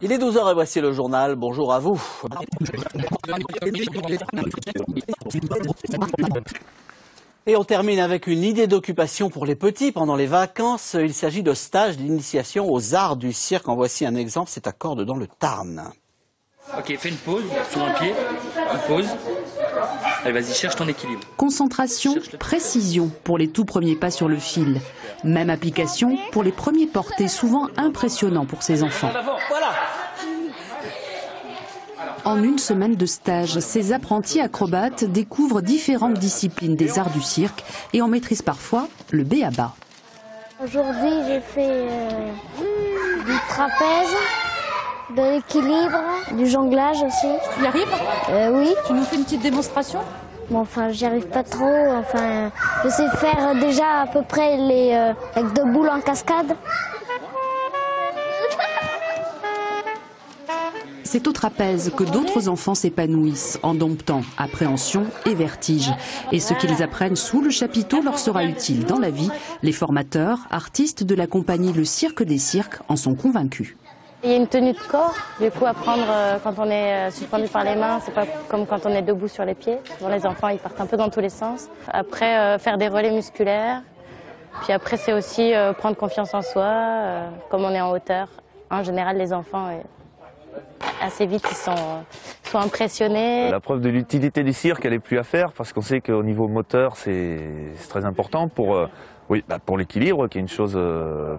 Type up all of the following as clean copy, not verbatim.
Il est 12h et voici le journal. Bonjour à vous. Et on termine avec une idée d'occupation pour les petits pendant les vacances. Il s'agit de stages d'initiation aux arts du cirque. En voici un exemple, c'est à Cordes dans le Tarn. Ok, fais une pause sur un pied, une pause. Allez, vas-y, cherche ton équilibre. Concentration, précision pour les tout premiers pas sur le fil. Même application pour les premiers portés, souvent impressionnants pour ces enfants. En une semaine de stage, ces apprentis acrobates découvrent différentes disciplines des arts du cirque et en maîtrisent parfois le b.a.-ba. Aujourd'hui, j'ai fait du trapèze, de l'équilibre, du jonglage aussi. Tu y arrives? Oui. Tu nous fais une petite démonstration? Bon, enfin, j'y arrive pas trop. Enfin, je sais faire déjà à peu près les avec 2 boules en cascade. C'est au trapèze que d'autres enfants s'épanouissent en domptant appréhension et vertige. Et ce qu'ils apprennent sous le chapiteau leur sera utile dans la vie. Les formateurs, artistes de la compagnie Le Cirque des Cirques en sont convaincus. Il y a une tenue de corps, du coup apprendre quand on est suspendu par les mains, c'est pas comme quand on est debout sur les pieds. Bon, les enfants ils partent un peu dans tous les sens. Après faire des relais musculaires, puis après c'est aussi prendre confiance en soi, comme on est en hauteur. En général les enfants assez vite ils sont impressionnés. La preuve de l'utilité du cirque elle est plus à faire parce qu'on sait qu'au niveau moteur c'est très important pour l'équilibre, qui est une chose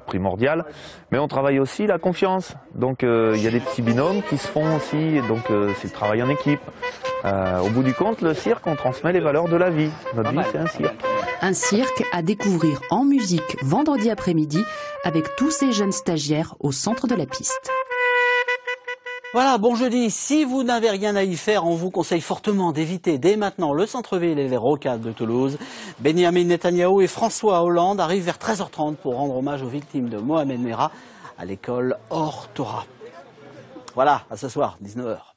primordiale, mais on travaille aussi la confiance. Donc il y a des petits binômes qui se font aussi, donc c'est le travail en équipe. Au bout du compte, le cirque, on transmet les valeurs de la vie. Notre vie, c'est un cirque. Un cirque à découvrir en musique vendredi après-midi avec tous ces jeunes stagiaires au centre de la piste. Voilà, bon jeudi. Si vous n'avez rien à y faire, on vous conseille fortement d'éviter dès maintenant le centre-ville et les rocades de Toulouse. Benyamin Netanyahou et François Hollande arrivent vers 13h30 pour rendre hommage aux victimes de Mohamed Merah à l'école Or Torah. Voilà, à ce soir, 19h.